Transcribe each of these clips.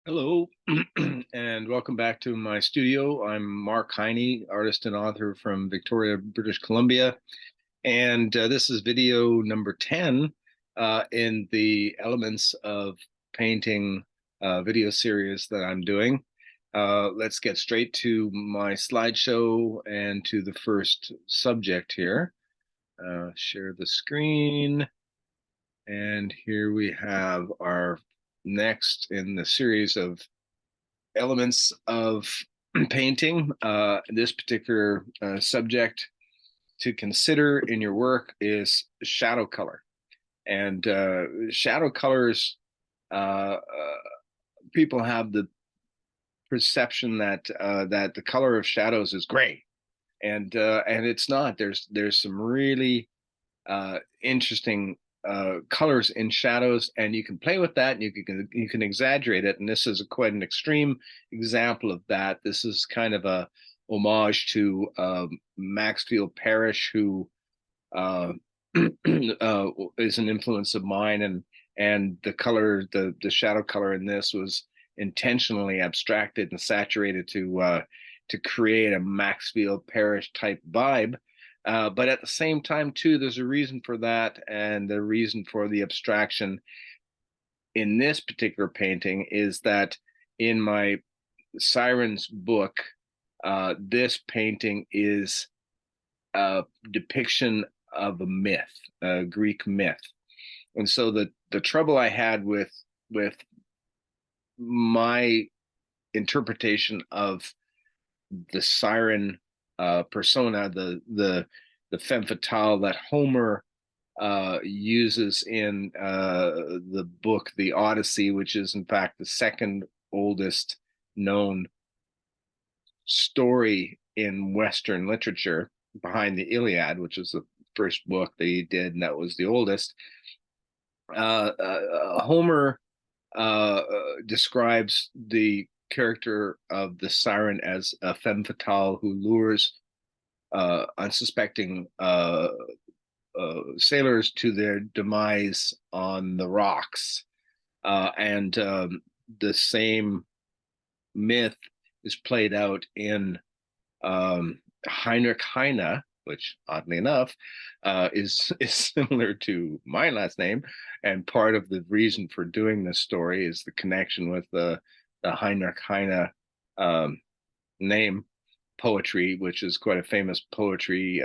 Hello, and welcome back to my studio. I'm Mark Heine, artist and author from Victoria, British Columbia, and this is video number 10 in the Elements of Painting video series that I'm doing. Let's get straight to my slideshow and to the first subject here. Share the screen, and here we have our next in the series of elements of painting. This particular subject to consider in your work is shadow color. And shadow colors, people have the perception that that the color of shadows is gray, and it's not. There's some really interesting colors in shadows, and you can play with that, and you can exaggerate it. And this is quite an extreme example of that. This is kind of a homage to Maxfield Parrish, who uh, is an influence of mine, and the color, the shadow color in this was intentionally abstracted and saturated to create a Maxfield Parrish type vibe. But at the same time, too, there's a reason for that, and the reason for the abstraction in this particular painting is that in my Sirens book, this painting is a depiction of a myth, a Greek myth. And so the trouble I had with my interpretation of the siren persona, the femme fatale that Homer uses in the book The Odyssey, which is in fact the second oldest known story in Western literature, behind the Iliad, which is the first book that he did, and that was the oldest. Homer describes the character of the siren as a femme fatale who lures unsuspecting sailors to their demise on the rocks. And the same myth is played out in Heine, which oddly enough is similar to my last name, and part of the reason for doing this story is the connection with the Heine name poetry, which is quite a famous poetry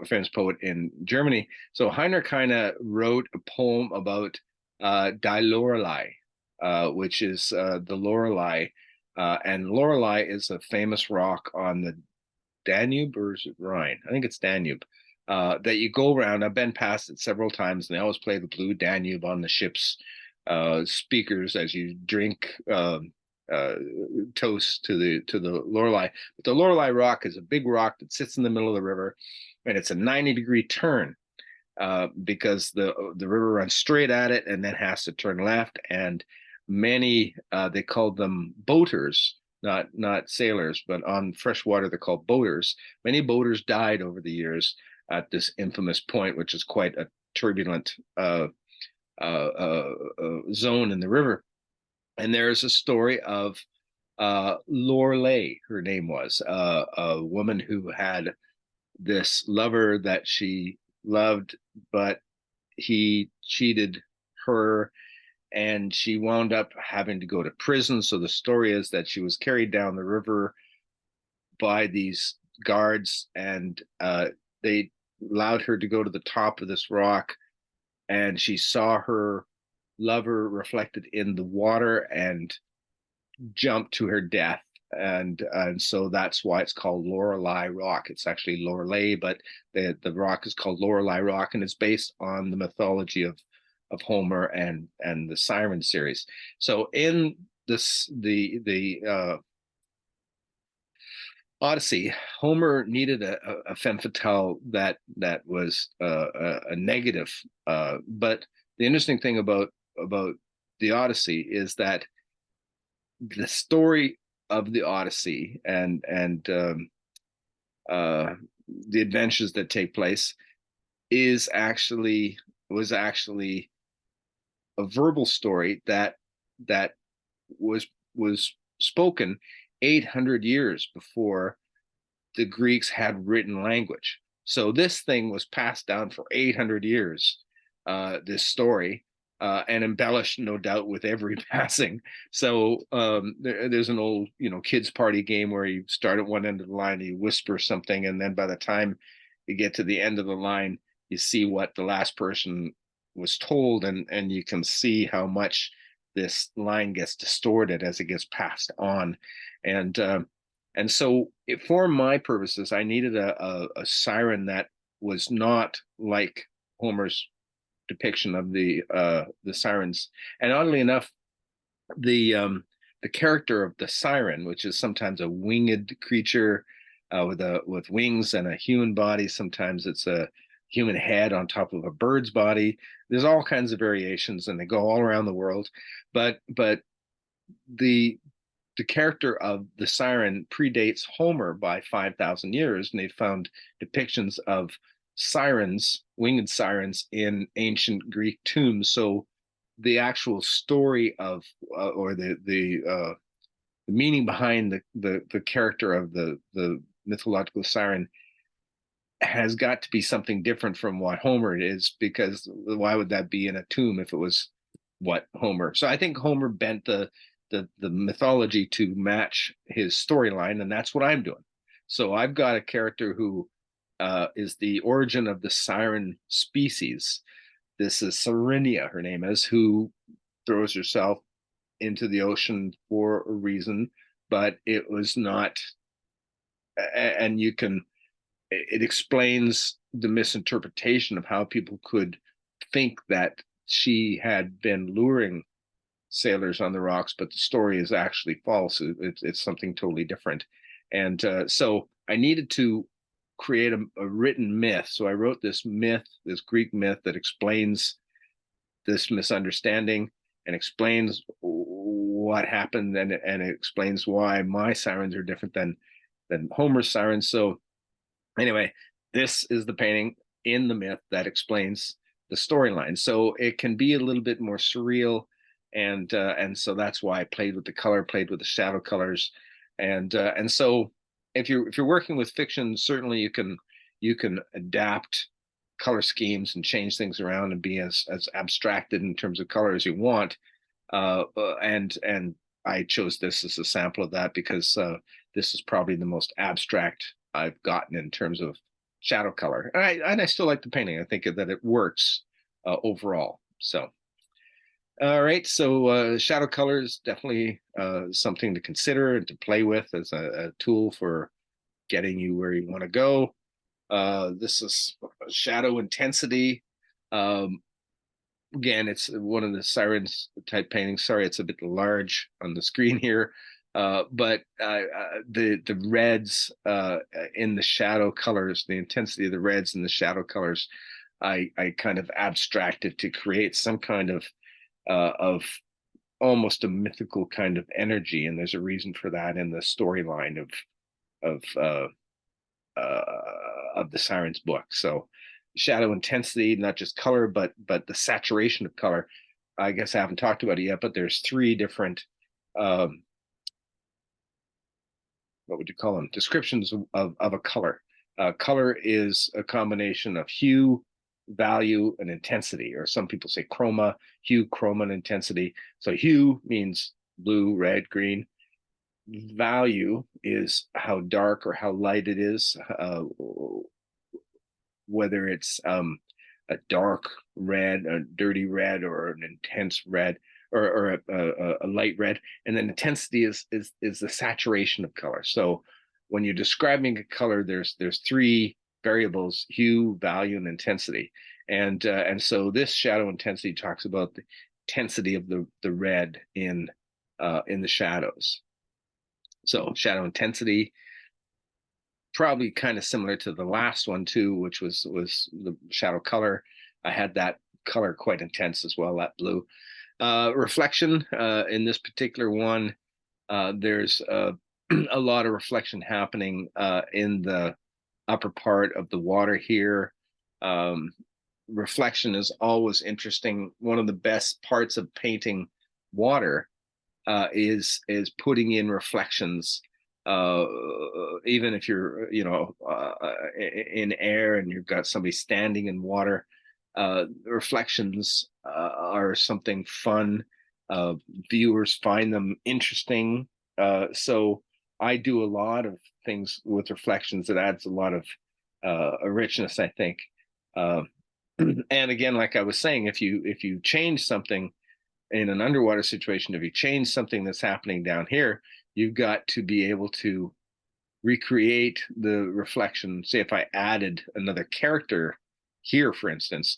famous poet in Germany. So Heine wrote a poem about Die Lorelei, which is the Lorelei, and Lorelei is a famous rock on the Danube, or is it Rhine? I think it's Danube. That you go around. I've been past it several times, and they always play the Blue Danube on the ship's speakers as you drink toast to the Lorelei. But the Lorelei rock is a big rock that sits in the middle of the river, and it's a 90-degree turn because the river runs straight at it and then has to turn left. And many they called them boaters, not sailors, but on fresh water they're called boaters. Many boaters died over the years at this infamous point, which is quite a turbulent zone in the river. And there's a story of Lorelei, her name was, a woman who had this lover that she loved, but he cheated her, and she wound up having to go to prison. So the story is that she was carried down the river by these guards, and they allowed her to go to the top of this rock, and she saw her lover reflected in the water and jumped to her death. And so that's why it's called Lorelei Rock. It's actually Lorelei, but the rock is called Lorelei Rock, and it's based on the mythology of Homer and the Siren series. So in this the Odyssey, Homer needed a femme fatale that was a negative. But the interesting thing about the Odyssey is that the story of the Odyssey and the adventures that take place is actually was actually a verbal story that was was spoken 800 years before the Greeks had written language. So this thing was passed down for 800 years, this story, and embellished, no doubt, with every passing. So there's an old, kids party game where you start at one end of the line, you whisper something, and then by the time you get to the end of the line, you see what the last person was told, and you can see how much this line gets distorted as it gets passed on, and and so, for my purposes, I needed a siren that was not like Homer's depiction of the sirens. And oddly enough, the um, the character of the siren, which is sometimes a winged creature with wings and a human body, sometimes it's a human head on top of a bird's body. There's all kinds of variations, and they go all around the world. But the the character of the siren predates Homer by 5,000 years, and they found depictions of sirens, winged sirens, in ancient Greek tombs. So the actual story of or the meaning behind the character of the mythological siren has got to be something different from what Homer is, because why would that be in a tomb if it was what Homer? So I think Homer bent the mythology to match his storyline, and that's what I'm doing. So I've got a character who is the origin of the siren species. This is Serenia, her name is, who throws herself into the ocean for a reason, but it was not, and you can, it explains the misinterpretation of how people could think that she had been luring sailors on the rocks, but the story is actually false. It's something totally different. And so I needed to create a written myth. So I wrote this myth, this Greek myth that explains this misunderstanding and explains what happened, and it explains why my sirens are different than Homer's sirens. So anyway, this is the painting in the myth that explains the storyline. So it can be a little bit more surreal, and so that's why I played with the color, played with the shadow colors, and so if you're working with fiction, certainly you can adapt color schemes and change things around and be as abstracted in terms of color as you want. And I chose this as a sample of that because this is probably the most abstract I've gotten in terms of shadow color. And I still like the painting. I think that it works overall. So, all right. So shadow color is definitely something to consider and to play with as a tool for getting you where you want to go. This is shadow intensity. Um, Again, it's one of the sirens type paintings. Sorry, it's a bit large on the screen here. But the reds in the shadow colors, the intensity of the reds in the shadow colors, I kind of abstracted to create some kind of almost a mythical kind of energy, and there's a reason for that in the storyline of the Sirens book. So shadow intensity, not just color, but the saturation of color. I guess I haven't talked about it yet, but there's three different what would you call them? Descriptions of a color. Color is a combination of hue, value, and intensity, or some people say chroma, hue, chroma, and intensity. So hue means blue, red, green. Value is how dark or how light it is, whether it's a dark red, a dirty red, or an intense red, or a light red. And then intensity is the saturation of color. So when you're describing a color, there's three variables: hue, value, and intensity. And so this shadow intensity talks about the intensity of the red in the shadows. So shadow intensity, probably kind of similar to the last one too, which was the shadow color. I had that color quite intense as well, that blue. Reflection in this particular one, there's a lot of reflection happening in the upper part of the water here. Reflection is always interesting. One of the best parts of painting water is putting in reflections, uh, even if you're in air and you've got somebody standing in water. Reflections are something fun. Viewers find them interesting. So I do a lot of things with reflections that adds a lot of richness, I think. Uh, and again, like I was saying, if you change something in an underwater situation, if you change something that's happening down here, you've got to be able to recreate the reflection. Say if I added another character here, for instance,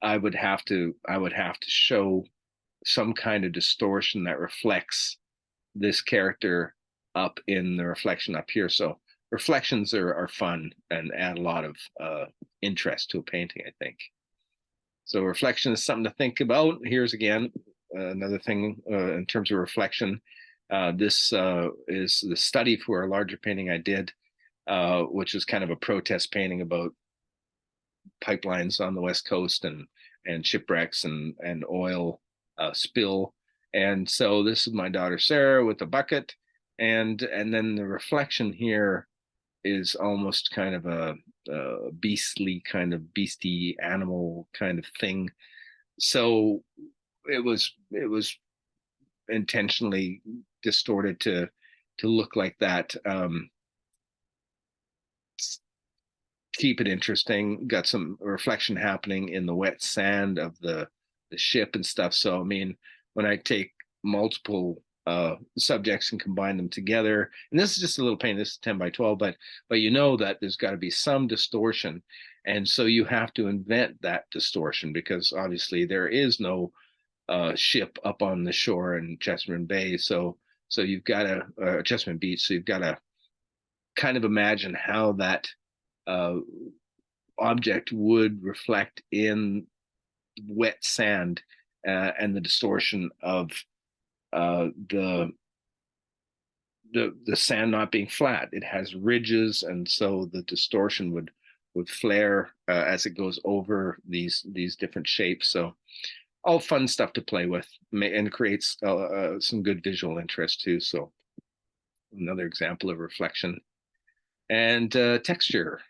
I would have to show some kind of distortion that reflects this character up in the reflection up here. So reflections are fun and add a lot of interest to a painting, I think. So reflection is something to think about. Here's again another thing in terms of reflection. This is the study for a larger painting I did, which is kind of a protest painting about pipelines on the West Coast and shipwrecks and oil spill. And so this is my daughter Sarah with a bucket, and then the reflection here is almost kind of a beastly kind of beastie animal kind of thing. So it was intentionally distorted to look like that. Keep it interesting. Got some reflection happening in the wet sand of the ship and stuff. So I mean, when I take multiple subjects and combine them together, and this is just a little paint. This is 10 by 12, but you know that there's got to be some distortion, and so you have to invent that distortion because obviously there is no ship up on the shore in Chesterman Bay. So you've got to Chesterman Beach. So you've got to kind of imagine how that uh, object would reflect in wet sand and the distortion of the sand not being flat. It has ridges, and so the distortion would flare as it goes over these different shapes. So all fun stuff to play with, and creates some good visual interest too. So another example of reflection and texture.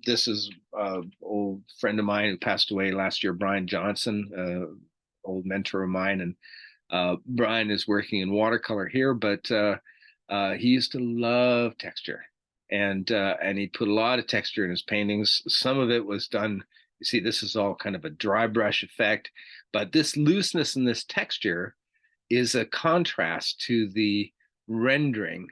This is an old friend of mine who passed away last year, Brian Johnson, old mentor of mine. And Brian is working in watercolor here, but he used to love texture. And he put a lot of texture in his paintings. Some of it was done, you see, this is all kind of a dry brush effect, but this looseness and this texture is a contrast to the rendering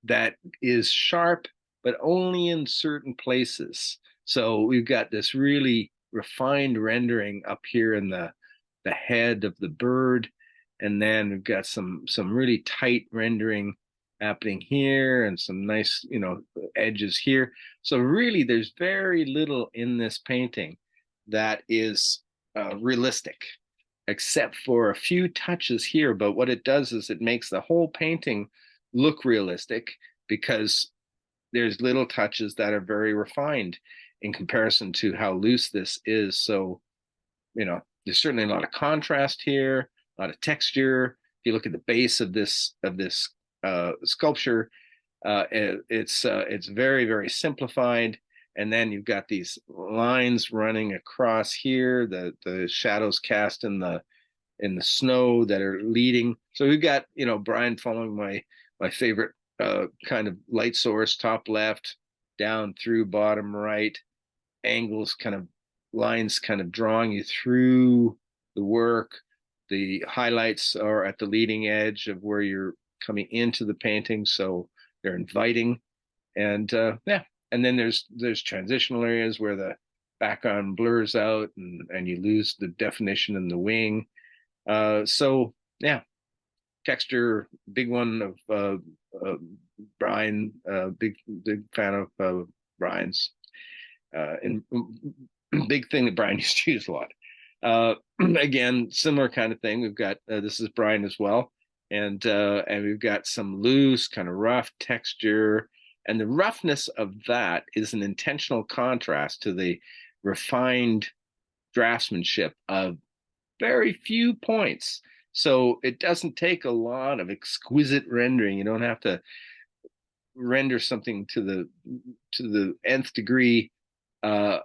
that is sharp, but only in certain places. So we've got this really refined rendering up here in the head of the bird, and then we've got some really tight rendering happening here, and some nice edges here. So really, there's very little in this painting that is realistic, except for a few touches here. But what it does is it makes the whole painting look realistic because there's little touches that are very refined in comparison to how loose this is. So, there's certainly a lot of contrast here, a lot of texture. If you look at the base of this sculpture, it's very, very simplified. And then you've got these lines running across here, the shadows cast in the snow that are leading. So we've got Brian following my favorite kind of light source, top left, down through bottom right, angles, kind of lines kind of drawing you through the work. The highlights are at the leading edge of where you're coming into the painting, so they're inviting. And yeah, and then there's transitional areas where the background blurs out and you lose the definition in the wing. So yeah, texture, big one of Brian, big fan of Brian's, and big thing that Brian used to use a lot. Again, similar kind of thing. We've got this is Brian as well, and we've got some loose, kind of rough texture, and the roughness of that is an intentional contrast to the refined draftsmanship of very few points. So it doesn't take a lot of exquisite rendering. You don't have to render something to the nth degree uh,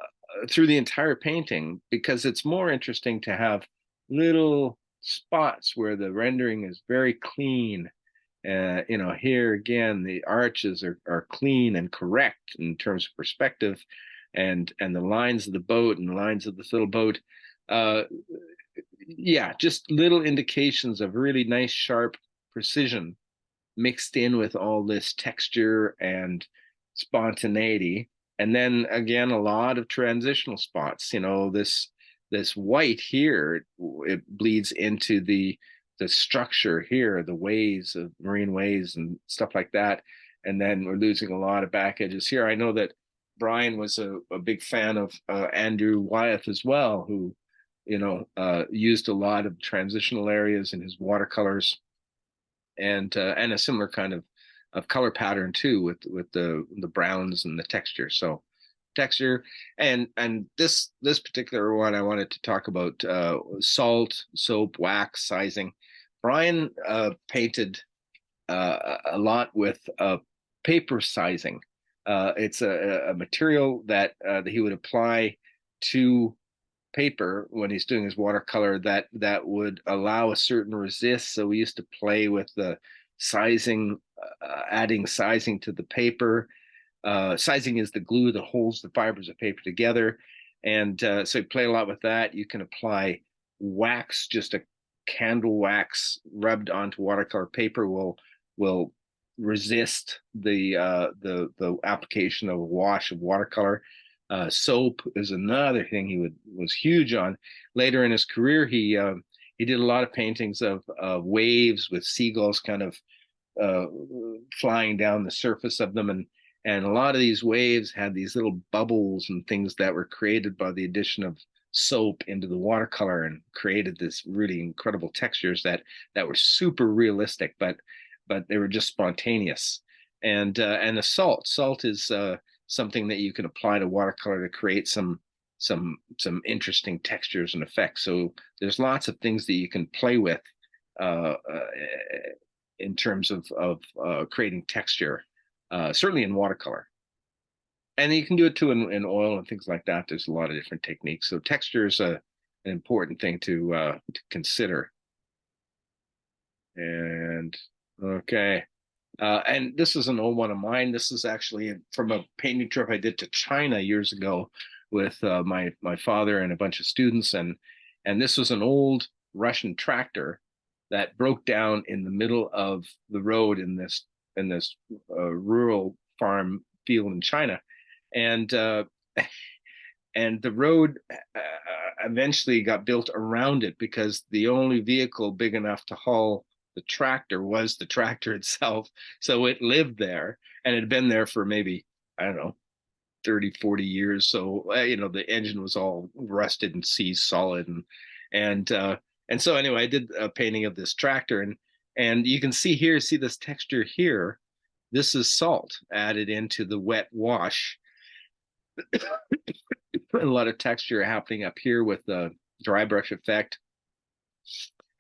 through the entire painting, because it's more interesting to have little spots where the rendering is very clean. Here again, the arches are clean and correct in terms of perspective, and the lines of the boat and the lines of this little boat. Uh, yeah, just little indications of really nice, sharp precision mixed in with all this texture and spontaneity. And then again, a lot of transitional spots. This white here, it bleeds into the structure here, the ways of marine ways and stuff like that. And then we're losing a lot of back edges here. I know that Brian was a big fan of Andrew Wyeth as well, who used a lot of transitional areas in his watercolors, and a similar kind of color pattern too, with the browns and the texture. So texture, and this particular one I wanted to talk about, salt, soap, wax, sizing. Brian painted a lot with paper sizing. It's a material that he would apply to paper when he's doing his watercolor that would allow a certain resist. So we used to play with the sizing, adding sizing to the paper. Sizing is the glue that holds the fibers of paper together, and so you play a lot with that. You can apply wax, just a candle wax rubbed onto watercolor paper will resist the application of a wash of watercolor. Soap is another thing was huge on. Later in his career, he did a lot of paintings of waves with seagulls kind of uh, flying down the surface of them, and a lot of these waves had these little bubbles and things that were created by the addition of soap into the watercolor, and created this really incredible textures that were super realistic, but they were just spontaneous. And the salt is something that you can apply to watercolor to create some interesting textures and effects. So there's lots of things that you can play with uh, uh, in terms of creating texture, certainly in watercolor. And you can do it too in oil and things like that. There's a lot of different techniques. So texture is an important thing to consider. And okay. And this is an old one of mine. This is actually from a painting trip I did to China years ago with my father and a bunch of students, and this was an old Russian tractor that broke down in the middle of the road in this rural farm field in China, and and the road eventually got built around it, because the only vehicle big enough to haul the tractor was the tractor itself. So it lived there, and it had been there for maybe, I don't know, 30, 40 years. So, the engine was all rusted and seized solid. And so anyway, I did a painting of this tractor, and you can see this texture here. This is salt added into the wet wash. A lot of texture happening up here with the dry brush effect.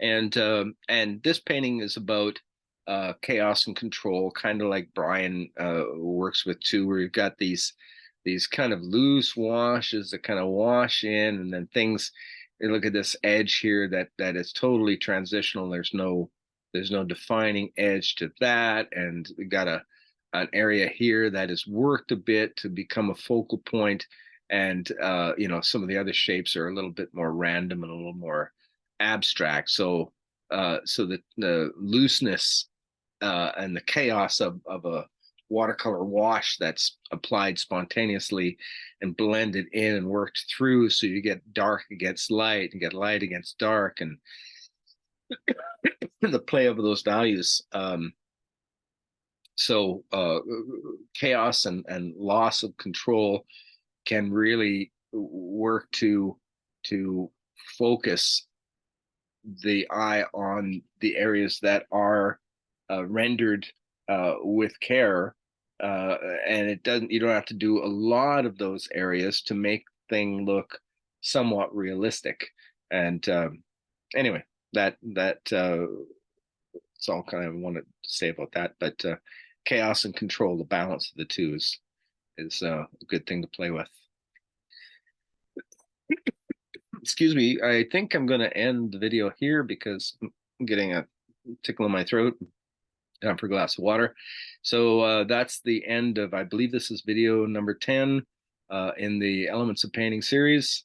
And this painting is about chaos and control, kind of like Brian works with too, where you've got these kind of loose washes that kind of wash in, and then things. You look at this edge here that is totally transitional. There's no defining edge to that, and we got an area here that is worked a bit to become a focal point, and some of the other shapes are a little bit more random and a little more abstract. So the looseness and the chaos of a watercolor wash that's applied spontaneously and blended in and worked through, so you get dark against light and get light against dark, and the play of those values. So chaos and loss of control can really work to focus the eye on the areas that are rendered with care, and you don't have to do a lot of those areas to make thing look somewhat realistic. And anyway, That's all kind of want to say about that. But chaos and control, the balance of the two is a good thing to play with. Excuse me. I think I'm going to end the video here because I'm getting a tickle in my throat. Time for a glass of water. So that's the end of, I believe this is video number 10 in the Elements of Painting series.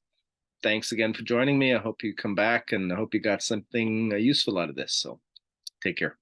Thanks again for joining me. I hope you come back and I hope you got something useful out of this. So take care.